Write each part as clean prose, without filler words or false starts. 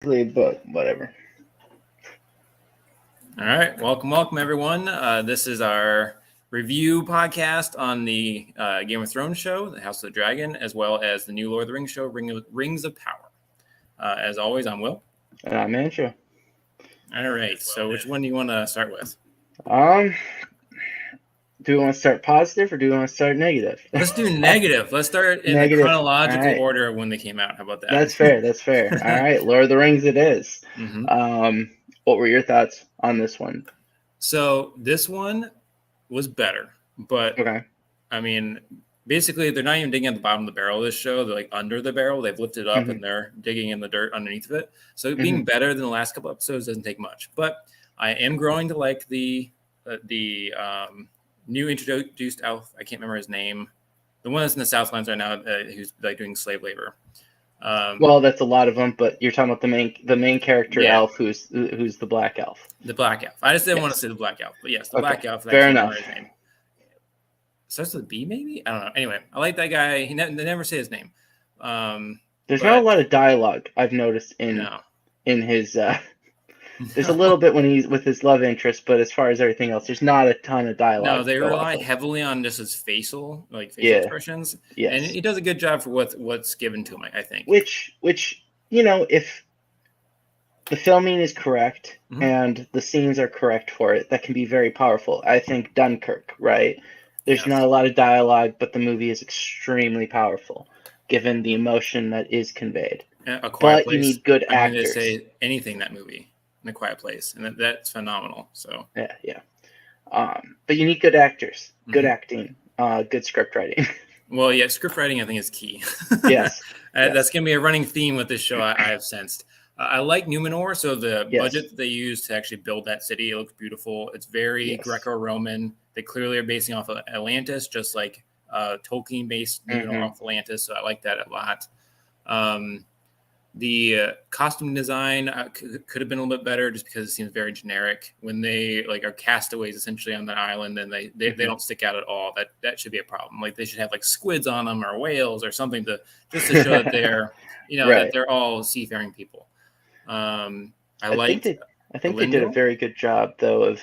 But whatever. All right, welcome, everyone. This is our review podcast on the Game of Thrones show, The House of the Dragon, as well as the new Lord of the Rings show, Rings of Power. As always, I'm Will. And I'm Andrew. All right, so which one do you want to start with? Do we want to start positive or do we want to start negative? Let's do negative. Let's start in the chronological order of when they came out. How about that? That's fair. All right, Lord of the Rings it is. Mm-hmm. What were your thoughts on this one? So this one was better, but okay. I mean, basically they're not even digging at the bottom of the barrel of this show. They're like under the barrel. They've lifted it up and they're digging in the dirt underneath of it. So being better than the last couple episodes doesn't take much. But I am growing to like the new introduced elf. I can't remember his name. The one that's in the Southlands right now, who's like doing slave labor. Well, that's a lot of them, but you're talking about the main character elf, who's the black elf. The black elf. I just didn't want to say the black elf, but yes, the black elf. Fair enough. His name. Starts with a B, maybe? I don't know. Anyway, I like that guy. They never say his name. There's not a lot of dialogue I've noticed in his. There's a little bit when he's with his love interest, but as far as everything else, there's not a ton of dialogue. No, they rely heavily on just his facial expressions. Yes. And he does a good job for what's given to him, I think. Which if the filming is correct and the scenes are correct for it, that can be very powerful. I think Dunkirk, right? There's not a lot of dialogue, but the movie is extremely powerful, given the emotion that is conveyed. But you need good actors. To say anything that movie, in A Quiet Place, and that's phenomenal. So yeah. But you need good actors, good acting, good script writing. Well, yeah, script writing I think is key. Yes. That's going to be a running theme with this show. I have sensed. I like Numenor, so the budget that they used to actually build that city, it looks beautiful. It's very Greco-Roman. They clearly are basing off of Atlantis, just like Tolkien based Numenor off Atlantis. So I like that a lot. The costume design could have been a little bit better, just because it seems very generic. When they are castaways essentially on the island, and they don't stick out at all. That should be a problem. Like they should have squids on them or whales or something to show that they're that they're all seafaring people. I think they did a very good job though of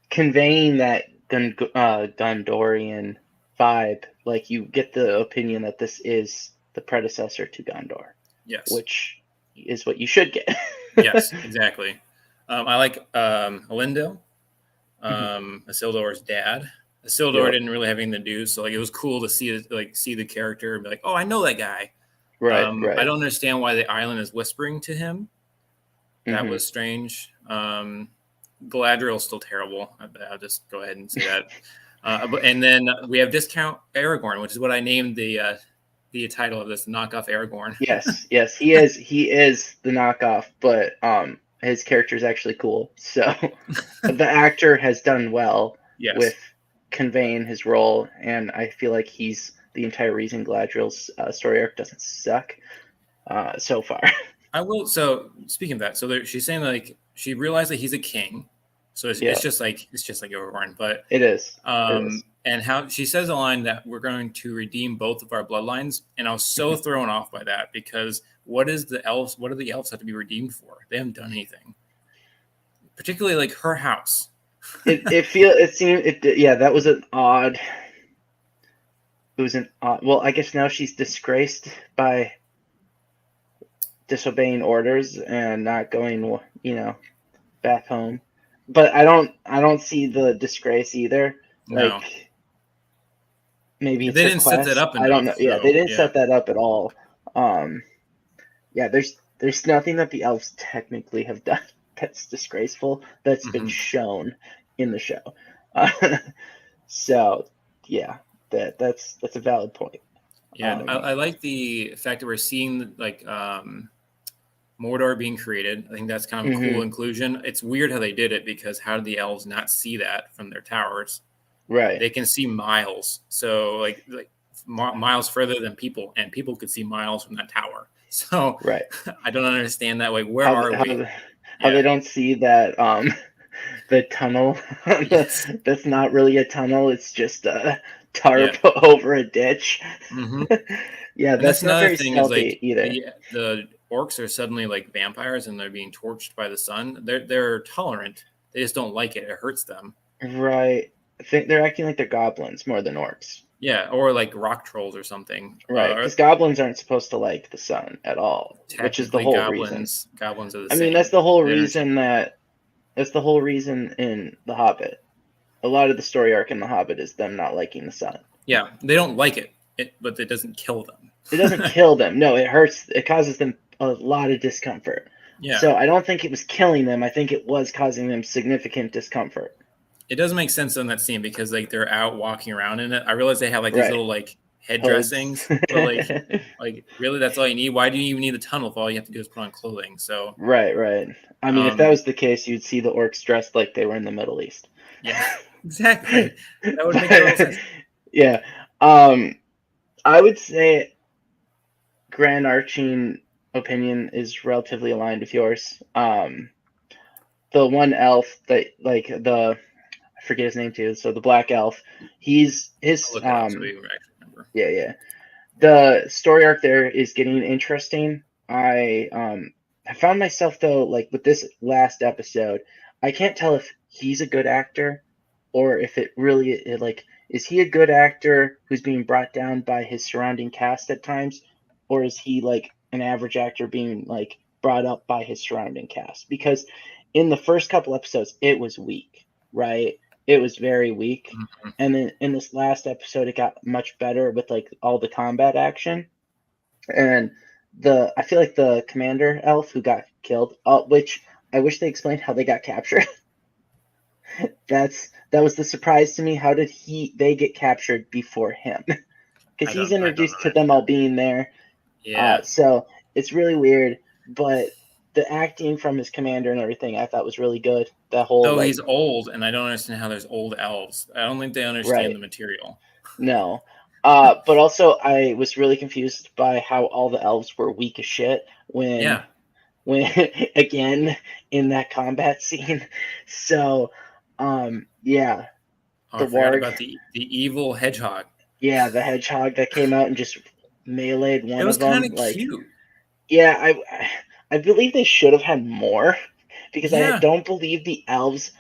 conveying that Gondorian vibe. Like you get the opinion that this is the predecessor to Gondor. Yes, which is what you should get. Yes, exactly. I like Elendil, Isildur's dad. Isildur didn't really have anything to do, so it was cool to see the character and be like, oh, I know that guy. Right. I don't understand why the island is whispering to him. That was strange. Galadriel's still terrible. I'll just go ahead and say that. And then we have Discount Aragorn, which is what I named the title of this, knockoff Aragorn. Yes, he is the knockoff, but his character is actually cool. So the actor has done well with conveying his role, and I feel like he's the entire reason Galadriel's story arc doesn't suck so far. I will. So speaking of that, so she's saying she realized that he's a king, so it's just like Aragorn, but it is. And how she says a line that we're going to redeem both of our bloodlines, and I was so thrown off by that, because what do the elves have to be redeemed for? They haven't done anything, particularly her house. That was an odd. It was an odd. Well, I guess now she's disgraced by disobeying orders and not going, back home. But I don't see the disgrace either. No. Maybe it's they didn't set that up enough. I don't know. Yeah, they didn't set that up at all. There's nothing that the elves technically have done that's disgraceful that's been shown in the show. So yeah, that's a valid point. Yeah, I like the fact that we're seeing Mordor being created. I think that's kind of a cool inclusion. It's weird how they did it, because how did the elves not see that from their towers? Right. They can see miles. So miles further than people, and people could see miles from that tower. So I don't understand that. Where are we? How they don't see that the tunnel that's not really a tunnel, it's just a tarp over a ditch. Mm-hmm. Yeah, that's not very stealthy either. The orcs are suddenly like vampires and they're being torched by the sun, they're tolerant. They just don't like it. It hurts them. Right. I think they're acting like they're goblins more than orcs. Yeah, or like rock trolls or something. Right, because goblins aren't supposed to like the sun at all, which is the whole reason. Goblins are the same. I mean, that's the whole reason that's the whole reason in The Hobbit. A lot of the story arc in The Hobbit is them not liking the sun. Yeah, they don't like it, but it doesn't kill them. It doesn't kill them. No, it hurts. It causes them a lot of discomfort. Yeah. So I don't think it was killing them. I think it was causing them significant discomfort. It doesn't make sense in that scene because like they're out walking around in it. I realize they have like these little like head dressings, but like really that's all you need. Why do you even need the tunnel if all you have to do is put on clothing? So right. I mean, if that was the case, you'd see the orcs dressed like they were in the Middle East. Yeah, exactly. That would make total sense. Yeah. I would say grand arching opinion is relatively aligned with yours. The one elf that like I forget his name too. So the black elf, his yeah. The story arc there is getting interesting. I found myself though, like with this last episode, I can't tell if he's a good actor or if it really is he a good actor who's being brought down by his surrounding cast at times, or is he like an average actor being like brought up by his surrounding cast? Because in the first couple episodes, it was weak, right? It was very weak. Mm-hmm. And then in this last episode, it got much better with like all the combat action. And I feel like the commander elf who got killed, which I wish they explained how they got captured. That was the surprise to me. How did they get captured before him? Because he's introduced to them all being there. Yeah. So it's really weird, but the acting from his commander and everything I thought was really good. The whole he's old, and I don't understand how there's old elves. I don't think they understand the material. No. But also I was really confused by how all the elves were weak as shit when again in that combat scene. So yeah. I forgot about the evil hedgehog. Yeah, the hedgehog that came out and just meleeed one of them. It was kind of cute. Yeah, I believe they should have had more because I don't believe the elves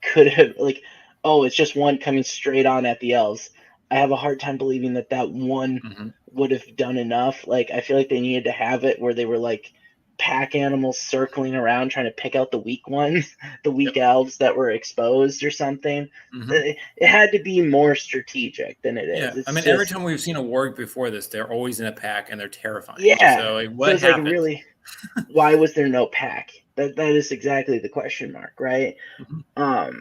could have it's just one coming straight on at the elves. I have a hard time believing that one would have done enough. Like I feel like they needed to have it where they were like pack animals circling around trying to pick out the weak ones, the weak elves that were exposed or something. It had to be more strategic than it is. I mean, every time we've seen a warg before this, they're always in a pack and they're terrifying. Yeah. So what happened? Like really, why was there no pack? That is exactly the question mark, right? But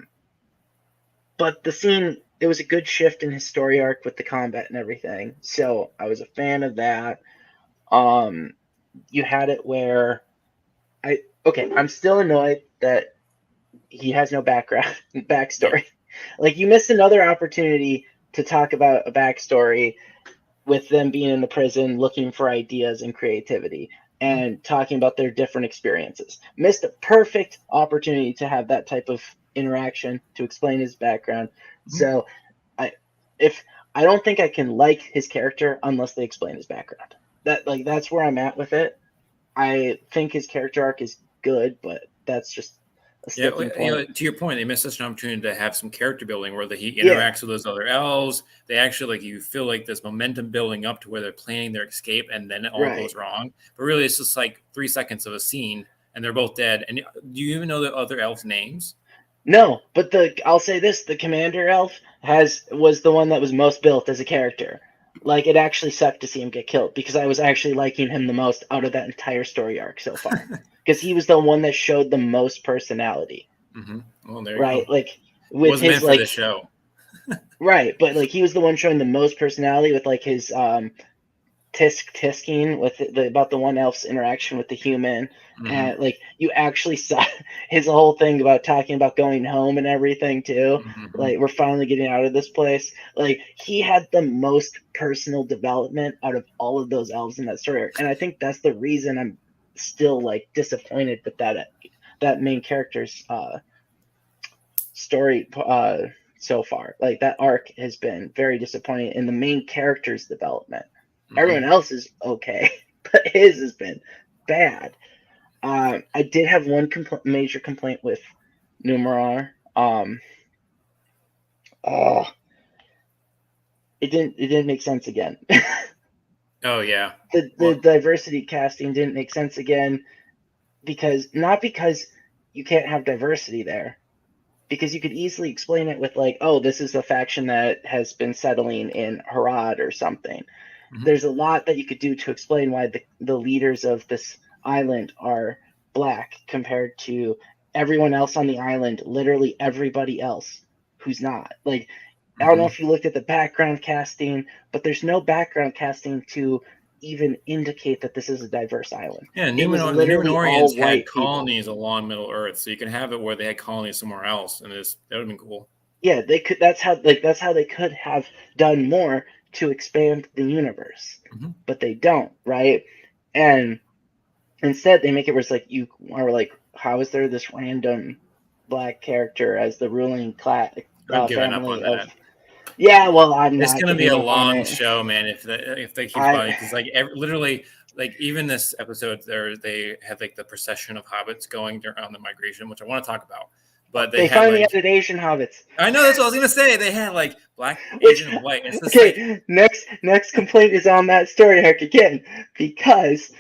the scene, it was a good shift in his story arc with the combat and everything. So I was a fan of that. You had it where I'm still annoyed that he has no backstory. Like you missed another opportunity to talk about a backstory with them being in the prison, looking for ideas and creativity and talking about their different experiences. Missed a perfect opportunity to have that type of interaction to explain his background. So I don't think I can like his character unless they explain his background. That's where I'm at with it. I think his character arc is good, but that's just a sticking point. To your point, they missed such an opportunity to have some character building where he interacts with those other elves. They actually you feel like there's momentum building up to where they're planning their escape, and then it all goes wrong. But really, it's just like 3 seconds of a scene, and they're both dead. And do you even know the other elves' names? No, but I'll say this: the commander elf was the one that was most built as a character. Like, it actually sucked to see him get killed because I was actually liking him the most out of that entire story arc so far. Because he was the one that showed the most personality. Well, there you go. Like, with wasn't his, meant for the show. Right, but, he was the one showing the most personality with, his tisking with about the one elf's interaction with the human. And, you actually saw his whole thing about talking about going home and everything, too. We're finally getting out of this place. He had the most personal development out of all of those elves in that story arc. And I think that's the reason I'm still, disappointed with that main character's story so far. That arc has been very disappointing in the main character's development. Everyone else is okay, but his has been bad. I did have one major complaint with Numenor. It didn't make sense again. Oh yeah. The diversity casting didn't make sense again because you can't have diversity there. Because you could easily explain it with like, oh, this is a faction that has been settling in Harad or something. Mm-hmm. There's a lot that you could do to explain why the leaders of this island are black compared to everyone else on the island, literally everybody else who's not. Like, mm-hmm. I don't know if you looked at the background casting, but there's no background casting to even indicate that this is a diverse island. Yeah, the Numenorians had colonies along Middle Earth, so you can have it where they had colonies somewhere else, and that would have been cool. Yeah, they could. That's how they could have done more to expand the universe, mm-hmm. but they don't, right? And instead, they make it where it's like you are like, how is there this random black character as the ruling class family of? Yeah, well, It's going to be a long show, man. If they keep going, because like literally, like even this episode, they have like the procession of hobbits going on the migration, which I want to talk about. But they finally added Asian hobbits. I know, that's what I was going to say. They had like black, Asian, and white. It's just okay, next complaint is on that story arc again, because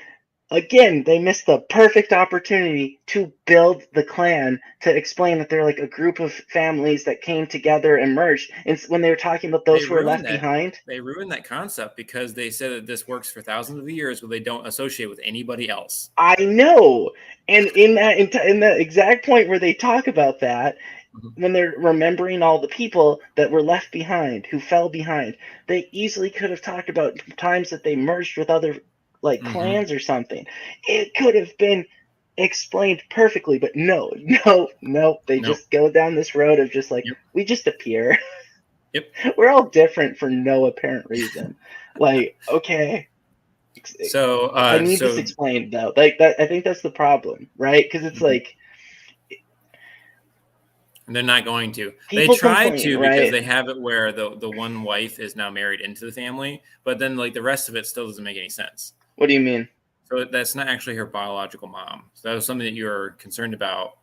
again, they missed the perfect opportunity to build the clan, to explain that they're like a group of families that came together and merged. And when they were talking about those who were left behind, they ruined that concept because they said that this works for thousands of years, but they don't associate with anybody else. I know, and in the exact point where they talk about that, mm-hmm. when they're remembering all the people that were left behind, who fell behind, they easily could have talked about times that they merged with other like mm-hmm. clans or something. It could have been explained perfectly, but no. They just go down this road of just like, we just appear. Yep. We're all different for no apparent reason. Like, okay. So I need this explained though. Like that, I think that's the problem, right? Because it's mm-hmm. like they're not going to. They tried to because they have it where the one wife is now married into the family, but then like the rest of it still doesn't make any sense. What do you mean? So that's not actually her biological mom. So that was something that you were concerned about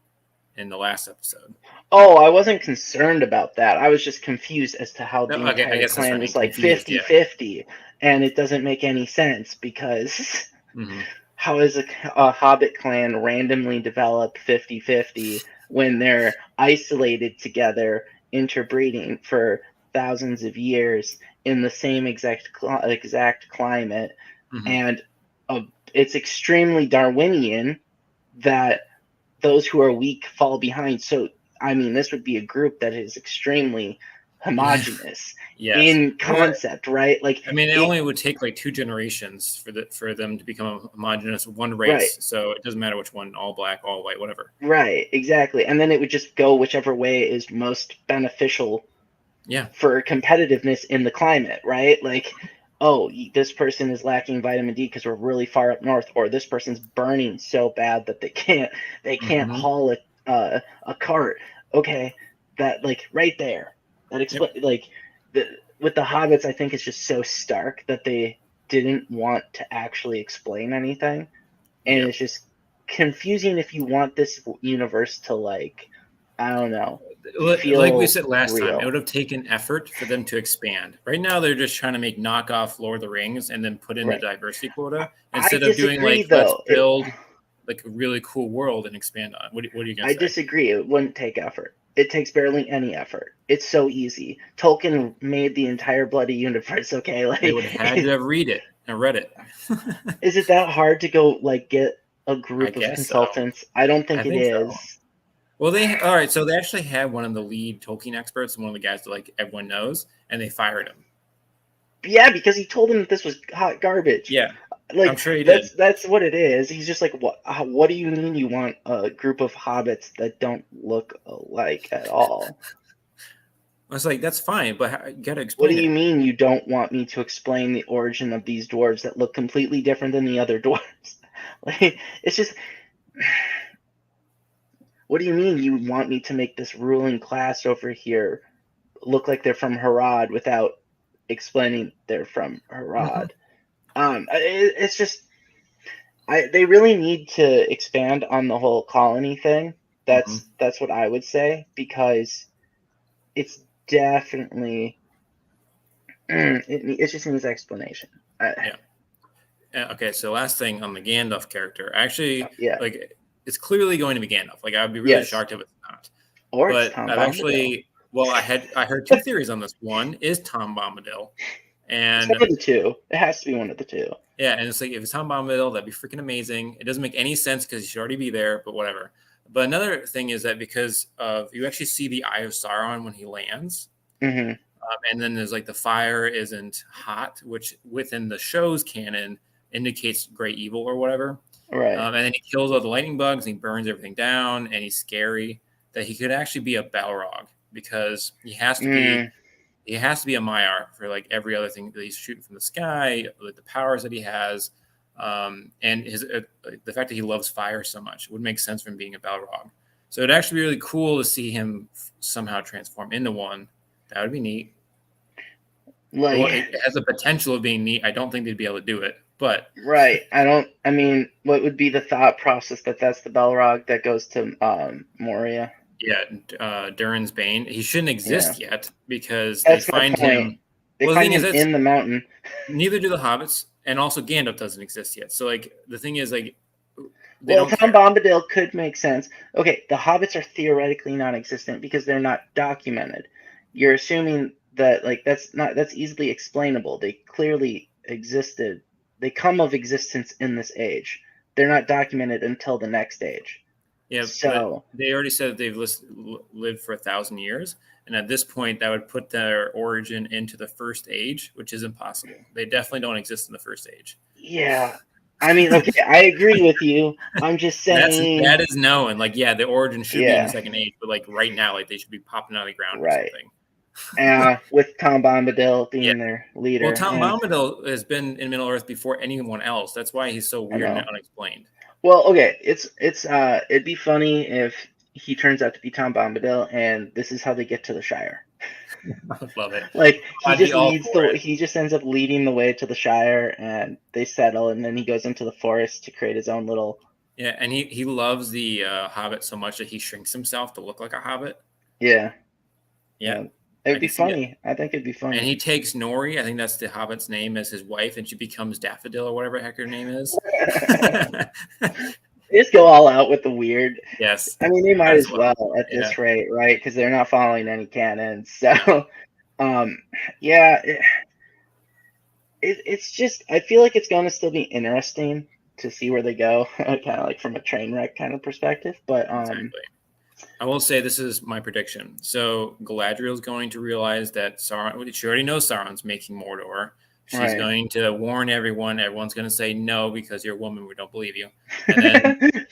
in the last episode. Oh, I wasn't concerned about that. I was just confused as to how the entire clan was like 50-50, and it doesn't make any sense because mm-hmm. how is a Hobbit clan randomly develop 50-50 when they're isolated together, interbreeding for thousands of years in the same exact climate? Mm-hmm. And it's extremely Darwinian that those who are weak fall behind. So, I mean, this would be a group that is extremely homogenous in concept, right? Like, I mean, it only would take like 2 generations for them to become a homogenous one race. Right. So it doesn't matter which one, all black, all white, whatever. Right, exactly. And then it would just go whichever way is most beneficial for competitiveness in the climate, right? Like, oh, this person is lacking vitamin D because we're really far up north, or this person's burning so bad that they can't mm-hmm. haul a cart. Okay, that like right there. That like with the hobbits, I think it's just so stark that they didn't want to actually explain anything, and it's just confusing if you want this universe to like, I don't know. Like we said last time, it would have taken effort for them to expand. Right now, they're just trying to make knockoff Lord of the Rings and then put in the diversity quota instead of doing like, let's build like a really cool world and expand on it. What are you going to say? I disagree. It wouldn't take effort. It takes barely any effort. It's so easy. Tolkien made the entire bloody universe. Okay, like they would have had to have read it and read it. Is it that hard to go like get a group of consultants? So. I don't think it is. So. Well, all right. So they actually had one of the lead Tolkien experts, one of the guys that like everyone knows, and they fired him. Yeah, because he told them that this was hot garbage. Yeah, like I'm sure he did. That's what it is. He's just like, what do you mean you want a group of hobbits that don't look alike at all? I was like, that's fine, but you got to explain. What do you mean you don't want me to explain the origin of these dwarves that look completely different than the other dwarves? Like, it's just. What do you mean you want me to make this ruling class over here look like they're from Harad without explaining they're from Harad? Mm-hmm. It's just They really need to expand on the whole colony thing. That's what I would say, because it's definitely it just needs explanation. Yeah. Okay, so last thing on the Gandalf character. Actually, yeah, like, it's clearly going to be Gandalf. Like, I'd be really shocked if it's not. Or it's But Tom I've Bombadil. actually, well, I heard two theories on this. One is Tom Bombadil, and it's one of the two. It has to be one of the two. Yeah, and it's like, if it's Tom Bombadil, that'd be freaking amazing. It doesn't make any sense because he should already be there, but whatever. But another thing is that because of you actually see the Eye of Sauron when he lands, and then there's like the fire isn't hot, which within the show's canon indicates great evil or whatever. Right. And then he kills all the lightning bugs and he burns everything down, and he's scary. That he could actually be a Balrog, because he has to be. He has to be a Maiar for like every other thing that he's shooting from the sky, like the powers that he has, and his the fact that he loves fire so much would make sense from being a Balrog. So it'd actually be really cool to see him somehow transform into one. That would be neat. Like, well, it has the potential of being neat. I don't think they'd be able to do it, but right. I mean, what would be the thought process that's the Balrog that goes to Moria? Yeah, Durin's Bane. He shouldn't exist yet, because that's they find him. They find him in the mountain. Neither do the hobbits, and also Gandalf doesn't exist yet. So, like, the thing is, like, Tom Bombadil could make sense. Okay, the hobbits are theoretically non-existent because they're not documented. You're assuming that, like, that's easily explainable. They clearly existed. They come of existence in this age. They're not documented until the next age. Yeah, so they already said that they've lived for 1,000 years, and at this point, that would put their origin into the first age, which is impossible. They definitely don't exist in the first age. Yeah, I mean, okay, I agree with you. I'm just saying that is known. Like, yeah, the origin should be in the second age, but like right now, like they should be popping out of the ground or something. With Tom Bombadil being their leader. Well, Tom Bombadil has been in Middle Earth before anyone else. That's why he's so weird and unexplained. Well, okay, it'd be funny if he turns out to be Tom Bombadil, and this is how they get to the Shire. I would love it. Like, he just ends up leading the way to the Shire, and they settle, and then he goes into the forest to create his own little. Yeah, and he loves the Hobbit so much that he shrinks himself to look like a Hobbit. Yeah. It'd be funny. I think it'd be funny. And he takes Nori, I think that's the Hobbit's name, as his wife, and she becomes Daffodil or whatever the heck her name is. They just go all out with the weird. Yes. I mean, they might as well at this rate, right? Because they're not following any canon. So, it's just, I feel like it's going to still be interesting to see where they go, kind of like from a train wreck kind of perspective. But exactly. I will say this is my prediction. So Galadriel is going to realize that Sauron. She already knows Sauron's making Mordor. She's going to warn everyone. Everyone's going to say no because you're a woman. We don't believe you. And then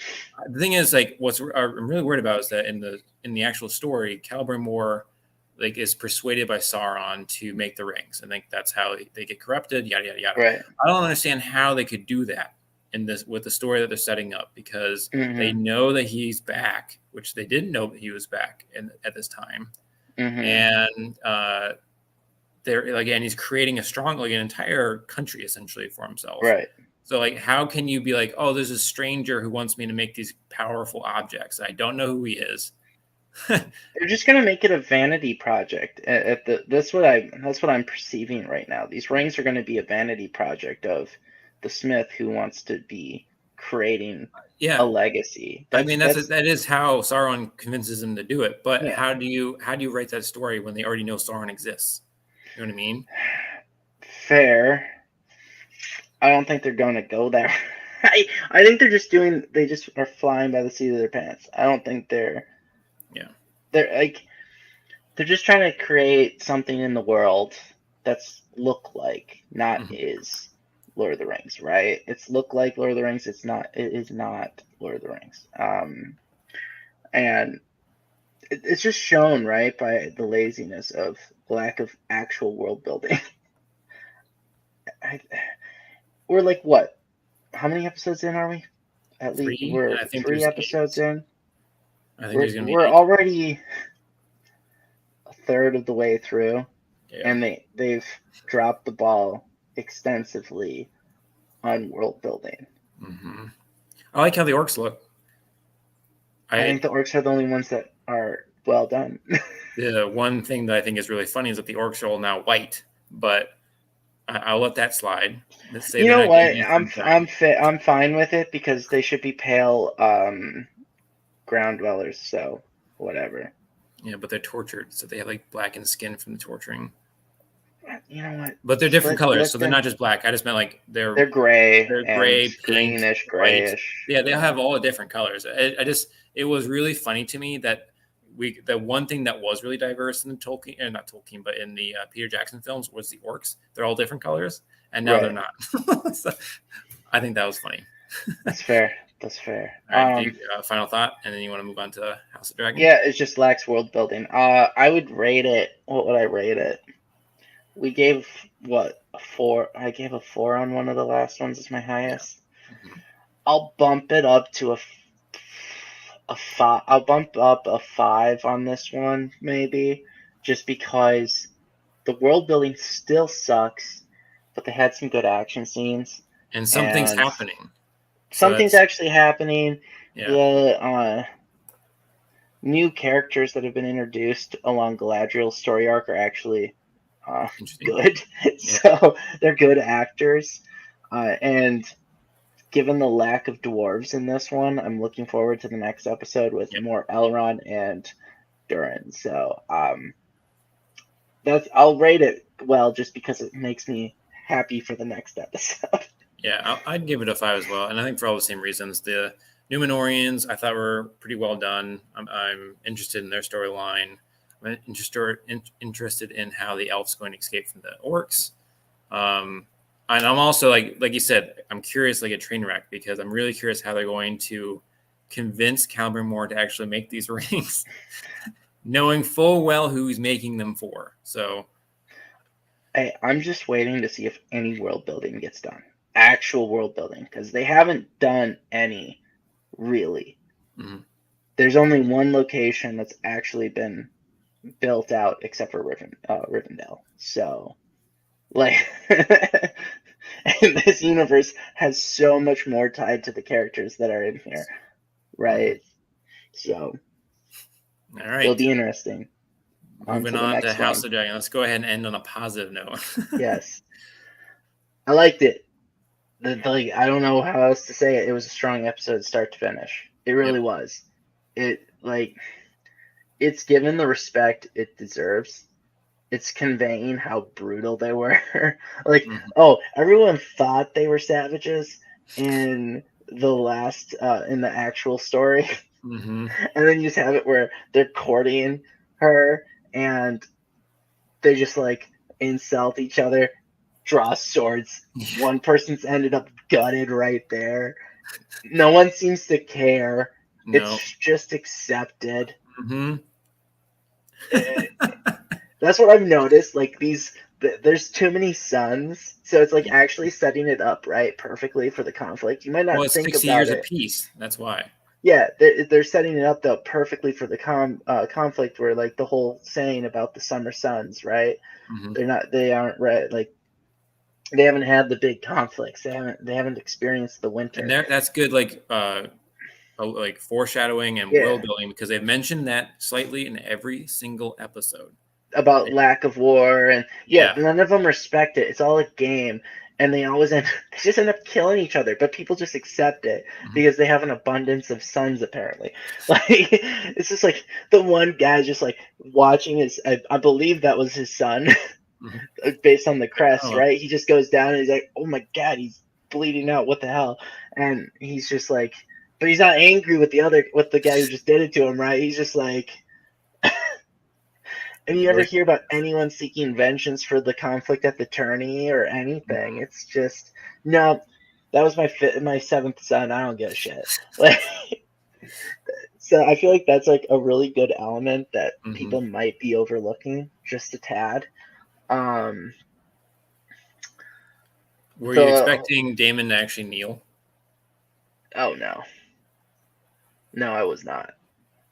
the thing is, like, what I'm really worried about is that in the actual story, Celebrimbor is persuaded by Sauron to make the rings. I think that's how they get corrupted. Yada yada yada. Right. I don't understand how they could do that with the story that they're setting up, because they know that he's back, which they didn't know that he was back at this time, and they're again, he's creating a strong, like, an entire country essentially for himself. Right. So, like, how can you be like, oh, there's a stranger who wants me to make these powerful objects? I don't know who he is. They're just gonna make it a vanity project. That's what I'm perceiving right now. These rings are gonna be a vanity project of the Smith who wants to be creating a legacy. That is how Sauron convinces him to do it. But how do you write that story when they already know Sauron exists? You know what I mean? Fair. I don't think they're going to go there. I think they just are flying by the seat of their pants. I don't think they're just trying to create something in the world that's look like, not is Lord of the Rings, right? It's look like Lord of the Rings. It is not Lord of the Rings. And it's just shown, right, by the laziness of lack of actual world building. We're like, what? How many episodes in are we? At least we're 3 episodes in. I think we're already a third of the way through, and they've dropped the ball extensively on world building. Mm-hmm. I like how the orcs look. I think the orcs are the only ones that are well done. The one thing that I think is really funny is that the orcs are all now white, but I'll let that slide. Let's say you know what? I'm fine with it because they should be pale ground dwellers, so whatever. Yeah, but they're tortured, so they have like blackened skin from the torturing. You know what? But they're different colors, so they're not just black. I just meant like they're gray, they're gray, pink, greenish, grayish. White. Yeah, they have all the different colors. It was really funny to me that the one thing that was really diverse in the Tolkien, not Tolkien, but in the Peter Jackson films was the orcs. They're all different colors, and now they're not. So, I think that was funny. That's fair. That's fair. All right, final thought, and then you want to move on to House of Dragon? Yeah, it just lacks world building. I would rate it. What would I rate it? We gave a 4. I gave a 4 on one of the last ones as my highest. Yeah. Mm-hmm. I'll bump it up to a 5. I'll bump up a 5 on this one, maybe, just because the world building still sucks, but they had some good action scenes. And something's happening. Something's actually happening. Yeah. The new characters that have been introduced along Galadriel's story arc are actually good. Yeah. So they're good actors. And given the lack of dwarves in this one, I'm looking forward to the next episode with more Elrond and Durin. So I'll rate it well just because it makes me happy for the next episode. Yeah, I'd give it a 5 as well, and I think for all the same reasons. The Númenóreans I thought were pretty well done. I'm interested in their storyline. I'm interested in how the elf's going to escape from the orcs. And I'm also like you said, I'm curious like a train wreck because I'm really curious how they're going to convince Celebrimbor to actually make these rings, knowing full well who he's making them for. So, I'm just waiting to see if any world building gets done. Actual world building, because they haven't done any really. Mm-hmm. There's only one location that's actually been built out except for Rivendell. So like and this universe has so much more tied to the characters that are in here, right? So all right, it'll be interesting. Moving on to House of Dragon. Let's go ahead and end on a positive note. Yes, I liked it. I don't know how else to say it. It was a strong episode, start to finish. It really was. It's given the respect it deserves. It's conveying how brutal they were. Everyone thought they were savages in the last in the actual story, and then you just have it where they're courting her and they just insult each other. Draw swords. One person's ended up gutted right there. No one seems to care. No. It's just accepted. Mm-hmm. That's what I've noticed. There's too many sons, so it's actually setting it up right perfectly for the conflict. You might not think about it. 60 years of peace. That's why. Yeah, they're setting it up though perfectly for the conflict, where the whole saying about the summer suns, right? Mm-hmm. They aren't right. They haven't had the big conflicts. They haven't experienced the winter. And that's good, foreshadowing and world building, because they've mentioned that slightly in every single episode about lack of war, and none of them respect it. It's all a game, and they just end up killing each other. But people just accept it because they have an abundance of sons. Apparently, it's just the one guy just watching his. I believe that was his son. Based on the crest, right? He just goes down and he's like, "Oh my god, he's bleeding out! What the hell?" And he's just but he's not angry with the guy who just did it to him, right? He's just and you ever hear about anyone seeking vengeance for the conflict at the tourney or anything? It's just no. That was my 7th son. I don't give a shit. So I feel that's a really good element that people might be overlooking just a tad. Were you expecting Daemon to actually kneel? Oh, no. No, I was not.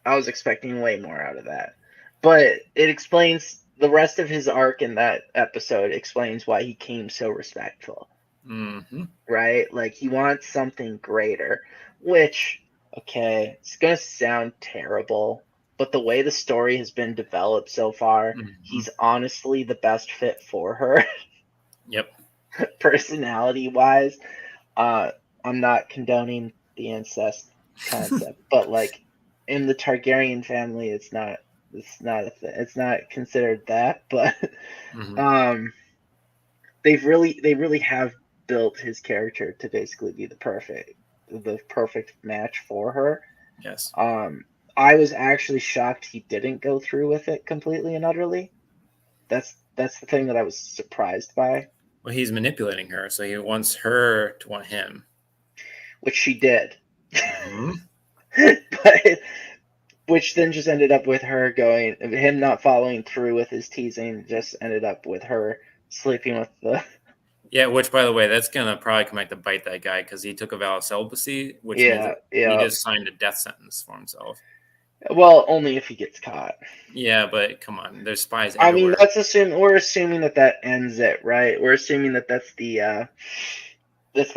I was expecting way more out of that. But it explains the rest of his arc in that episode, explains why he came so respectful. Mm-hmm. Right? Like, he wants something greater, which, okay, it's going to sound terrible, but the way the story has been developed so far, he's honestly the best fit for her. Yep. Personality-wise. I'm not condoning the incest concept, but, like, in the Targaryen family, it's not it's not considered that, but they really have built his character to basically be the perfect match for her. Yes. I was actually shocked he didn't go through with it completely and utterly. That's the thing that I was surprised by. Well, he's manipulating her, so he wants her to want him, which she did. Mm-hmm. But which then just ended up with him not following through with his teasing, just ended up with her sleeping with the. Yeah, which, by the way, that's going to probably come back to bite that guy because he took a vow of celibacy, which means that he just signed a death sentence for himself. Well, only if he gets caught. Yeah, but come on, there's spies everywhere. I mean, we're assuming that ends it, right? We're assuming that's the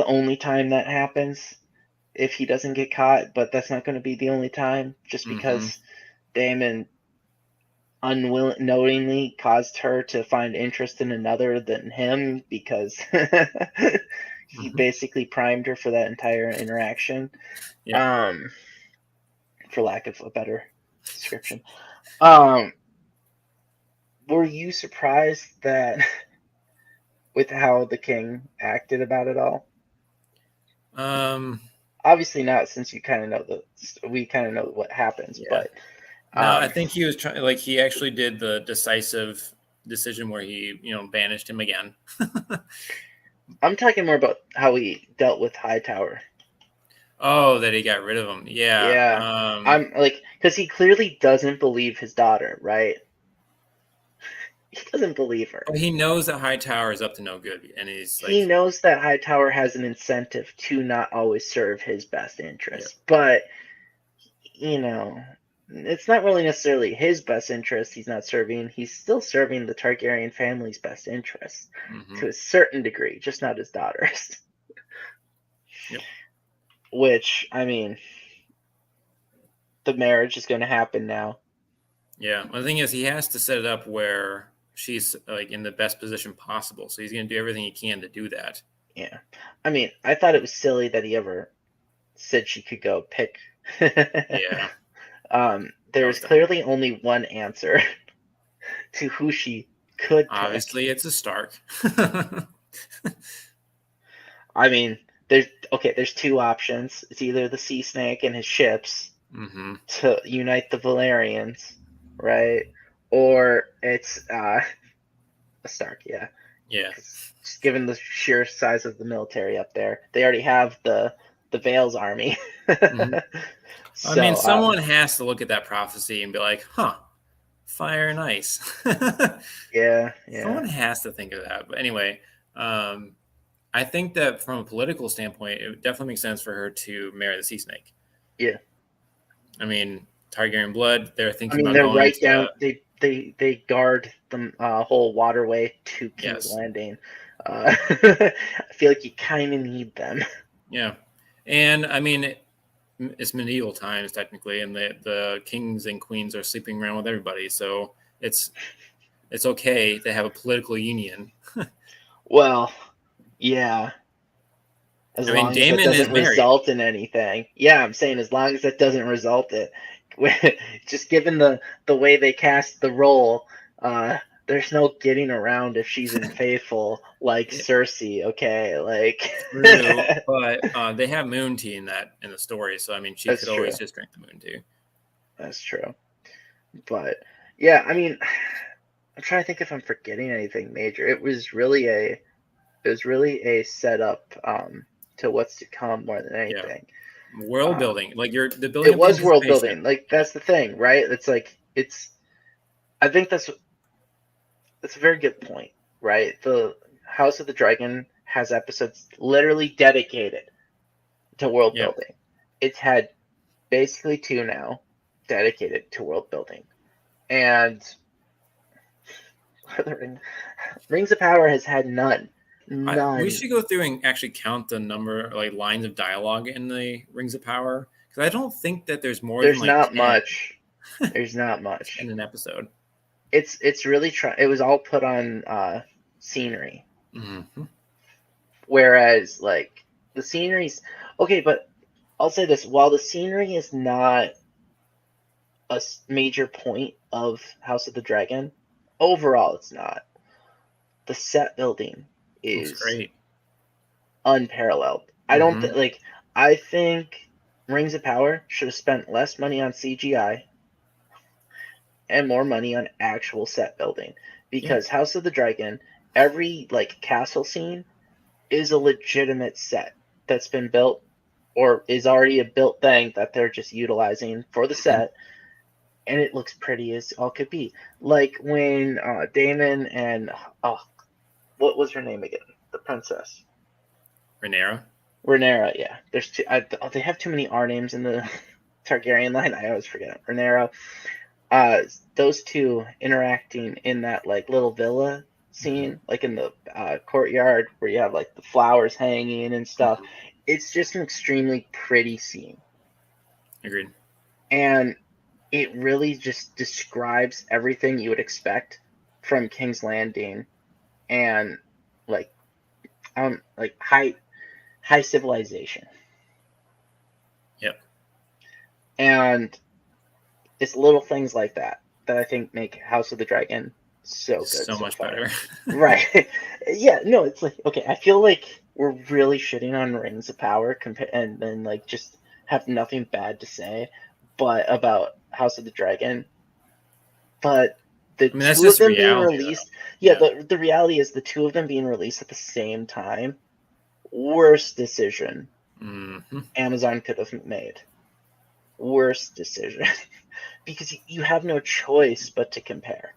only time that happens if he doesn't get caught, but that's not going to be the only time, just because Daemon unknowingly caused her to find interest in another than him, because he basically primed her for that entire interaction. Yeah. For lack of a better description. Were you surprised that with how the king acted about it all? Obviously not, since we kind of know what happens. Yeah. But no, I think he was trying. Like, he actually did the decisive decision where he, banished him again. I'm talking more about how he dealt with Hightower. Oh, that he got rid of him. Yeah. Yeah. I'm like, because he clearly doesn't believe his daughter, right? He doesn't believe her. Well, he knows that Hightower is up to no good, and he knows that Hightower has an incentive to not always serve his best interest. Yep. But it's not really necessarily his best interest he's not serving. He's still serving the Targaryen family's best interest to a certain degree, just not his daughter's. Yep. Which, I mean, the marriage is going to happen now. Yeah. Well, the thing is, he has to set it up where she's like in the best position possible. So he's going to do everything he can to do that. Yeah. I mean, I thought it was silly that he ever said she could go pick. Yeah. There's clearly only one answer to who she could pick. Obviously, it's a Stark. I mean, there's two options. It's either the Sea Snake and his ships to unite the Valyrians, right? Or it's a Stark, yeah. Yeah. Just given the sheer size of the military up there, they already have the Vale's army. So, I mean, someone has to look at that prophecy and be like, "Huh, fire and ice." Yeah. Someone has to think of that. But anyway, I think that from a political standpoint, it definitely makes sense for her to marry the Sea Snake. Yeah. I mean, Targaryen blood. They're thinking about they're going right down. They guard the whole waterway to King's Landing. I feel like you kind of need them. Yeah, and I mean, it's medieval times technically, and the kings and queens are sleeping around with everybody, so it's okay to have a political union. Well, yeah. As long as it doesn't result in anything. Yeah, I'm saying as long as it doesn't result in just given the way they cast the role, there's no getting around if she's unfaithful like Cersei, okay? Like True, but they have moon tea in the story, so I mean she could always just drink the moon tea. That's true. But yeah, I mean, I'm trying to think if I'm forgetting anything major. It was really a setup to what's to come more than anything. Yeah. World building, like the building. It was world building. Like that's the thing, right? It's like I think that's a very good point, right? The House of the Dragon has episodes literally dedicated to world building. It's had basically 2 now dedicated to world building, and Rings of Power has had none. We should go through and actually count the number, like lines of dialogue in the Rings of Power, because I don't think that there's more than like not 10. Much. There's not much in an episode. It's really it was all put on scenery. Mm-hmm. Whereas like the scenery's okay, but I'll say this: while the scenery is not a major point of House of the Dragon, overall it's not. The set building is great, unparalleled. I don't like. I think Rings of Power should have spent less money on CGI and more money on actual set building, because House of the Dragon, every like castle scene is a legitimate set that's been built or is already a built thing that they're just utilizing for the set, and it looks pretty as all could be. Like when Daemon and what was her name again? The princess. Rhaenyra, yeah. There's two. They have too many R names in the Targaryen line. I always forget it. Rhaenyra. Those two interacting in that like little villa scene, like in the courtyard where you have like the flowers hanging and stuff. It's just an extremely pretty scene. Agreed. And it really just describes everything you would expect from King's Landing and like high civilization. Yep. And it's little things like that I think make House of the Dragon so good. So much better. Right. Yeah, no, it's like, okay, I feel like we're really shitting on Rings of Power and then like just have nothing bad to say about House of the Dragon. But the two of them being released, the reality is the two of them being released at the same time, worst decision Amazon could have made. Worst decision. Because you have no choice but to compare.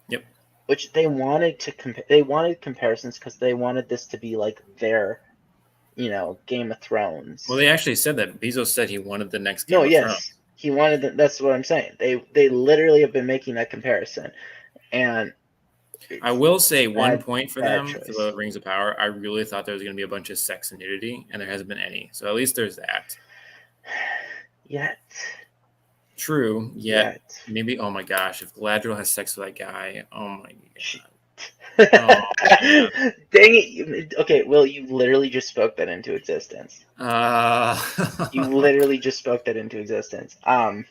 Yep. Which they wanted to they wanted comparisons because they wanted this to be like their, Game of Thrones. Well, they actually said that. Bezos said he wanted the next Game of Thrones. He wanted that's what I'm saying. They literally have been making that comparison. And I will say one point for them for the Rings of Power. I really thought there was going to be a bunch of sex and nudity, and there hasn't been any. So at least there's that. Yet. True. Yet. Maybe. Oh my gosh! If Galadriel has sex with that guy, oh my god. Dang it! Okay, well, you literally just spoke that into existence. You literally just spoke that into existence. I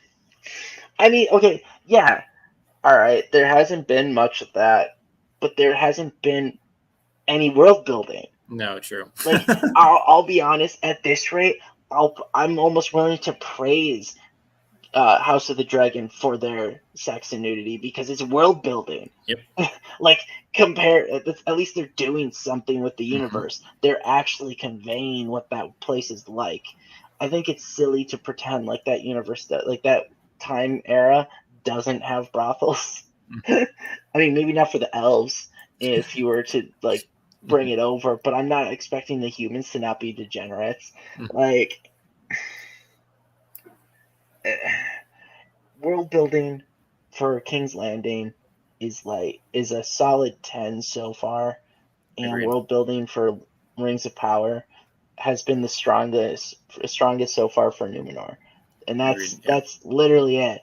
mean, okay, yeah, all right. There hasn't been much of that, but there hasn't been any world building. No, true. Like, I'll be honest. At this rate, I'm almost willing to praise House of the Dragon for their sex and nudity because it's world building. Yep. Like, at least they're doing something with the universe. They're actually conveying what that place is like. I think it's silly to pretend like that universe, like that time era, doesn't have brothels. I mean, maybe not for the elves if you were to like bring it over, but I'm not expecting the humans to not be degenerates. Like, world building for King's Landing is a solid 10 so far, and Agreed. World building for Rings of Power has been the strongest so far for Numenor, and that's literally it.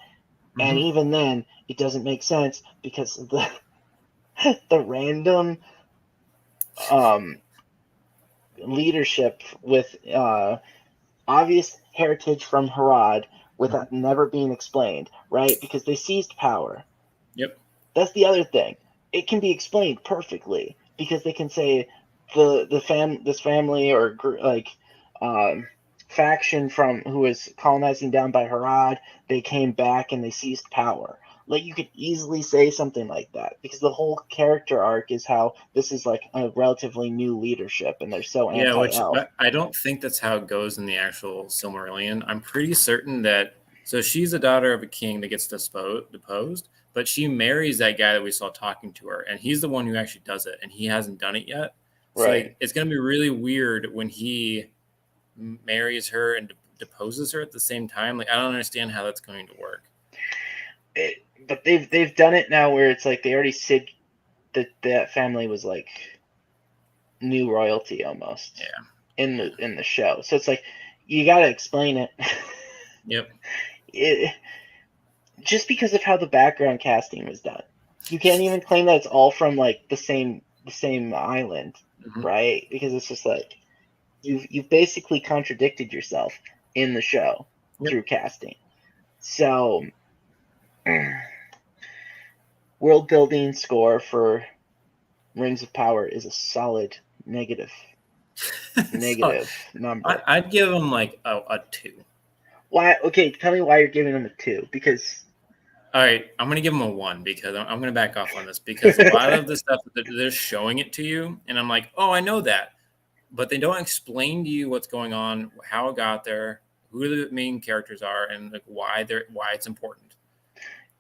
And even then, it doesn't make sense because of the random leadership with obvious heritage from Harad without never being explained, right? Because they seized power. Yep. That's the other thing. It can be explained perfectly because they can say this family or like faction from who was colonizing down by Harad, they came back and they seized power. Like, you could easily say something like that because the whole character arc is how this is like a relatively new leadership and they're so anti-elf. Which I don't think that's how it goes in the actual Silmarillion. I'm pretty certain that she's the daughter of a king that gets deposed, but she marries that guy that we saw talking to her, and he's the one who actually does it, and he hasn't done it yet. So right. It's going to be really weird when he marries her and deposes her at the same time. Like, I don't understand how that's going to work. But they've done it now where it's like they already said that family was like new royalty almost. Yeah. In the show. So it's like you got to explain it. Yep. Just because of how the background casting was done. You can't even claim that it's all from like the same island, right? Because it's just like you've basically contradicted yourself in the show through casting. So world building score for Rings of Power is a solid negative number. I'd give them like a 2. Why? Okay, tell me why you're giving them a 2. Because all right, I'm gonna give them a 1 because I'm gonna back off on this because a lot of the stuff that they're showing it to you, and I'm like, oh, I know that, but they don't explain to you what's going on, how it got there, who the main characters are, and like why it's important.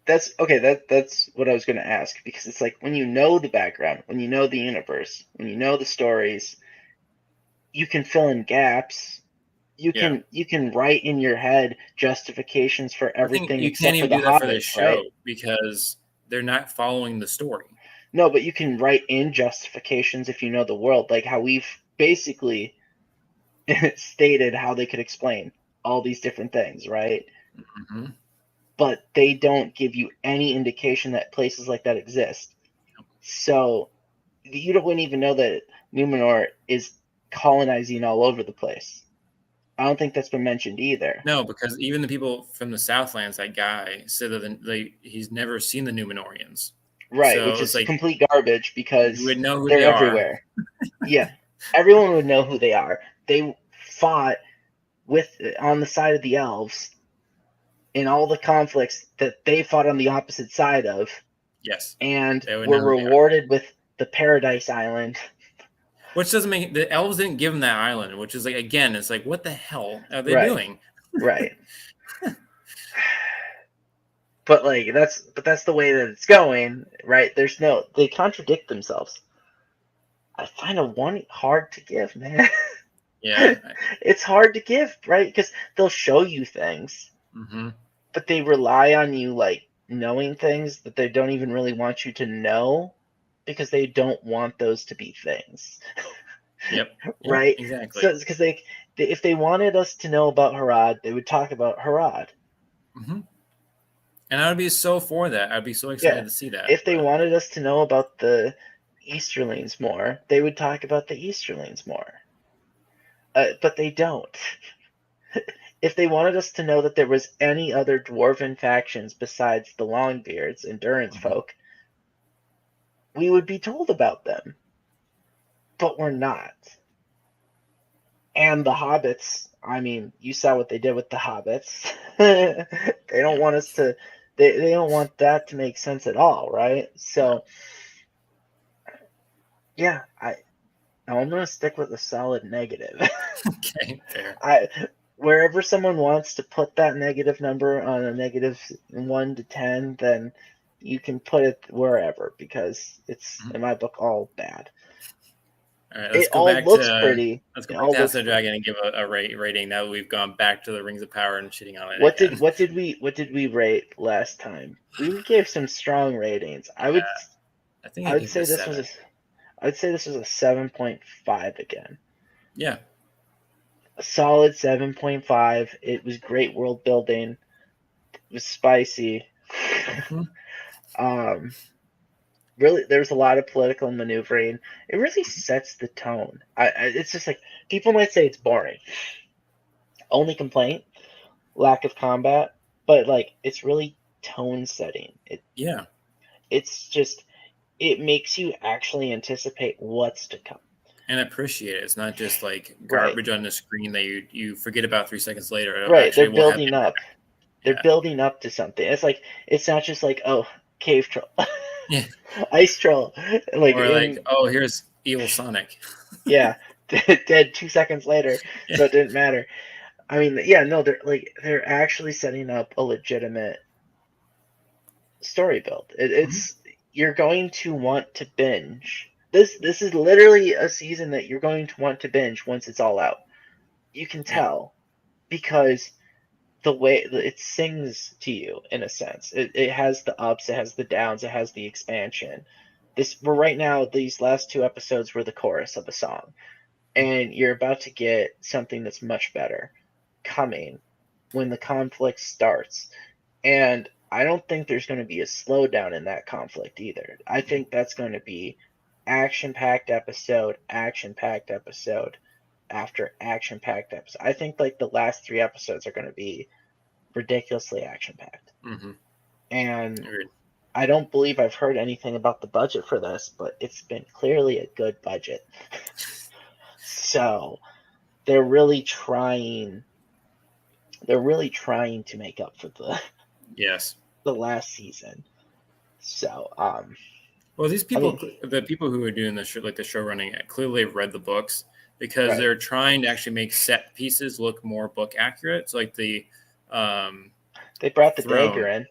That's okay. That's what I was going to ask, because it's like when you know the background, when you know the universe, when you know the stories, you can fill in gaps. You can write in your head justifications for everything except for the Hobbit, for this show, right? Because they're not following the story. No, but you can write in justifications if you know the world, like how we've basically stated how they could explain all these different things, right? Mm-hmm. But they don't give you any indication that places like that exist. So you wouldn't even know that Numenor is colonizing all over the place. I don't think that's been mentioned either. No, because even the people from the Southlands, that guy said that he's never seen the Numenorians. Right, so which is like complete garbage because you would know who they're they everywhere. Yeah, everyone would know who they are. They fought on the side of the elves in all the conflicts that they fought on the opposite side of. Yes. And were rewarded with the Paradise Island. Which doesn't make the elves didn't give them that island, which is like, again, it's like, what the hell are they doing? Right. But like that's the way that it's going, right? They contradict themselves. I find a 1 hard to give, man. Yeah. It's hard to give, right? Because they'll show you things. Mm-hmm. But they rely on you like knowing things that they don't even really want you to know, because they don't want those to be things. Yep. Right? Exactly. So because if they wanted us to know about Harad, they would talk about Harad. Mm-hmm. And I would be so for that. I'd be so excited to see that. If they wanted us to know about the Easterlings more, they would talk about the Easterlings more. But they don't. If they wanted us to know that there was any other dwarven factions besides the Longbeards and Durin's folk, we would be told about them. But we're not. And the Hobbits, I mean, you saw what they did with the Hobbits. They don't want us to, they don't want that to make sense at all, right? So, yeah, I'm going to stick with a solid negative. Okay, fair. Wherever someone wants to put that negative number on a negative 1 to 10, then you can put it wherever, because it's, in my book, all bad. All right, let's go back to pretty. Let's go back to House of the Dragon and give a rating. Now that we've gone back to the Rings of Power and shitting on it. What did we rate last time? We gave some strong ratings. I would say this was a 7.5 again. Yeah. A solid 7.5. It was great world building. It was spicy. Mm-hmm. Really, there's a lot of political maneuvering. It really sets the tone. It's just like, people might say it's boring. Only complaint, lack of combat, but like, it's really tone setting. It's just, it makes you actually anticipate what's to come and appreciate it. It's not just like garbage on the screen that you forget about 3 seconds later. Right, they're building up. They're building up to something. It's like, it's not just like, oh, cave troll. Yeah. Ice troll. Like, or like, oh, here's evil Sonic. Yeah. Dead 2 seconds later. Yeah. So it didn't matter. I mean, yeah, no, they're actually setting up a legitimate story build. It's you're going to want to binge. This is literally a season that you're going to want to binge once it's all out. You can tell, because the way it sings to you, in a sense. It has the ups, it has the downs, it has the expansion. we're right now, these last 2 episodes were the chorus of a song, and you're about to get something that's much better coming when the conflict starts. And I don't think there's going to be a slowdown in that conflict either. I think that's going to be action-packed episode after action-packed episode. I think like the last 3 episodes are going to be ridiculously action-packed. Mm-hmm. And Agreed. I don't believe I've heard anything about the budget for this, but it's been clearly a good budget. So they're really trying to make up for the last season. So well, these people, the people who are doing the show, like the show running, clearly have read the books, because they're trying to actually make set pieces look more book accurate. So like they brought the throne. dagger in.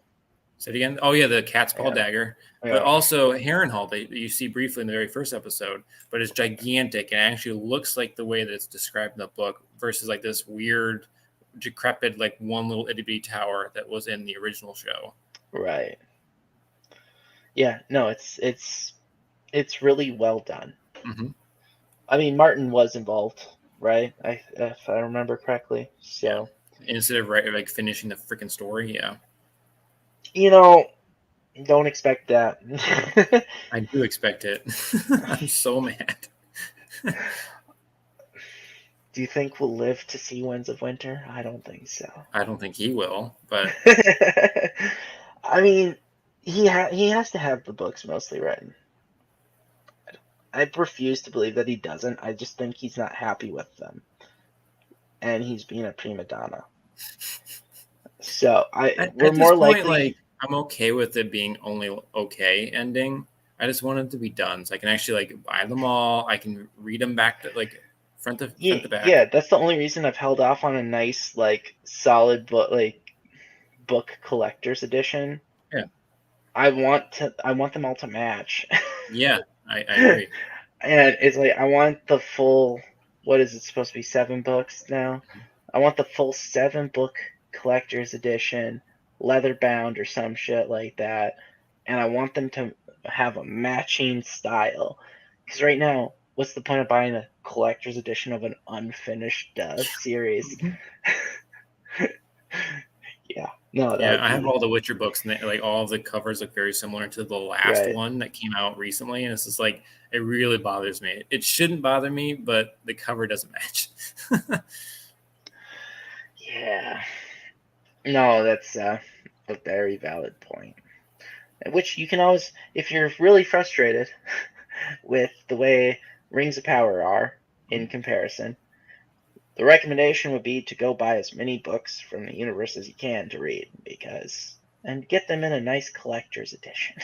Say it again. Oh yeah, the cat's paw dagger, but also Harrenhal that you see briefly in the very first episode, but it's gigantic and actually looks like the way that it's described in the book, versus like this weird, decrepit, like one little itty bitty tower that was in the original show. Right. Yeah. No, it's really well done. Mm-hmm. I mean, Martin was involved, right? If I remember correctly. So instead of finishing the freaking story, yeah. Don't expect that. I do expect it. I'm so mad. Do you think we'll live to see Winds of Winter? I don't think so. I don't think he will, but I mean, he has to have the books mostly written. I refuse to believe that he doesn't. I just think he's not happy with them, and he's being a prima donna. So we're more likely. I'm okay with it being only okay ending. I just want it to be done, so I can actually buy them all. I can read them back to front to back. Yeah, that's the only reason I've held off on a nice solid book collector's edition. Yeah, I want them all to match. Yeah, I agree. And it's I want the full. What is it supposed to be? 7 books now. I want the full 7 book collector's edition, leather bound or some shit like that, and I want them to have a matching style. Because right now, what's the point of buying a collector's edition of an unfinished series? Yeah, no. Yeah, I have all the Witcher books, and all of the covers look very similar to the last one that came out recently, and it's just it really bothers me. It shouldn't bother me, but the cover doesn't match. Yeah. No, that's a very valid point. Which you can always, if you're really frustrated with the way Rings of Power are in comparison, the recommendation would be to go buy as many books from the universe as you can to read, and get them in a nice collector's edition.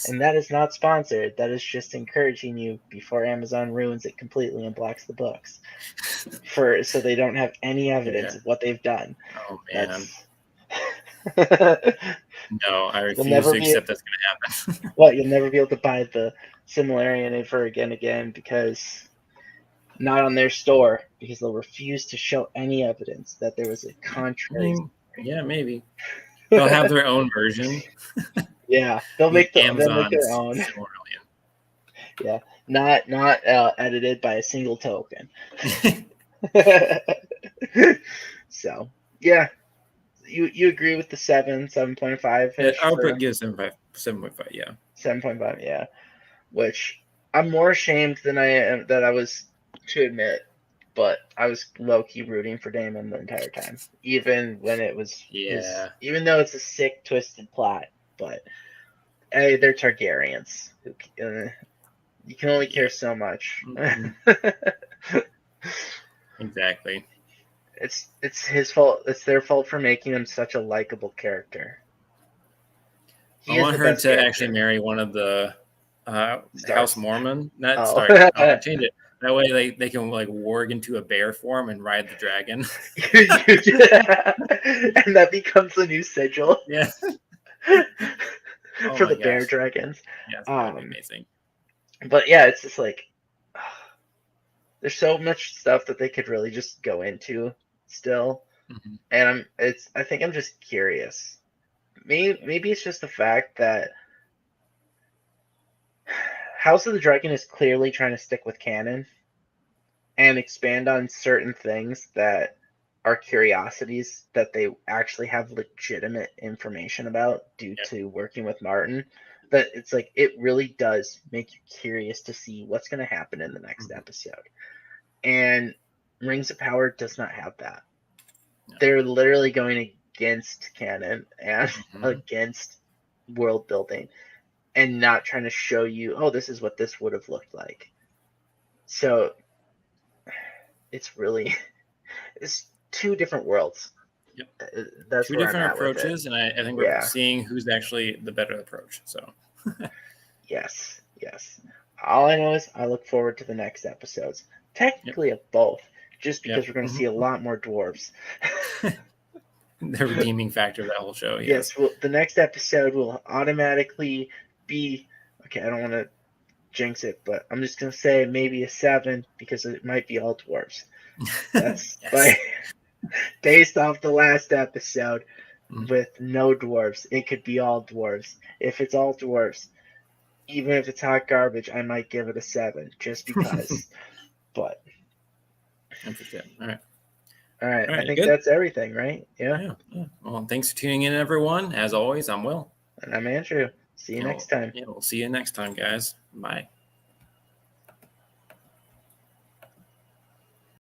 And that is not sponsored. That is just encouraging you before Amazon ruins it completely and blocks the books, so they don't have any evidence of what they've done. Oh man. No, I refuse to accept that's going to happen. What? You'll never be able to buy the Silmarillion ever again because not on their store, because they'll refuse to show any evidence that there was a contrary. Yeah, maybe they'll have their own version. Yeah, they'll make their own. Yeah, not edited by a single token. So yeah, you agree with the 7.5? Yeah, I'll give 7.5. Yeah, 7.5. Yeah, which I'm more ashamed than I am that I was to admit, but I was low key rooting for Daemon the entire time, even when it was even though it's a sick, twisted plot. But hey, they're Targaryens. You can only care so much. Mm-hmm. Exactly. It's his fault. It's their fault for making him such a likable character. I want her to actually marry one of the House Mormon. I'll change it. That way they can warg into a bear form and ride the dragon. And that becomes the new sigil. Yeah. For the bear dragons. Yeah, that'd be amazing. But yeah, it's just there's so much stuff that they could really just go into still. Mm-hmm. And I think I'm just curious. Maybe it's just the fact that House of the Dragon is clearly trying to stick with canon and expand on certain things that are curiosities that they actually have legitimate information about due to working with Martin. But it's like it really does make you curious to see what's going to happen in the next episode. And Rings of Power does not have that. They're literally going against canon and against world building and not trying to show you, oh, this is what this would have looked like. So it's two different worlds. Yep. That's two different approaches, and I think we're seeing who's actually the better approach. So yes. All I know is I look forward to the next episodes. Technically of both, just because we're going to see a lot more dwarves. The redeeming factor of that whole show. Yes, well, the next episode will automatically be, okay, I don't want to jinx it, but I'm just going to say maybe a 7 because it might be all dwarves. That's based off the last episode with no dwarves. It could be all dwarves. If it's all dwarves, even if it's hot garbage, I might give it a 7 just because. But interesting. All right. I think that's everything, right? Yeah. Well, thanks for tuning in, everyone. As always, I'm Will. And I'm Andrew. See you next time. Yeah, we'll see you next time, guys. Bye.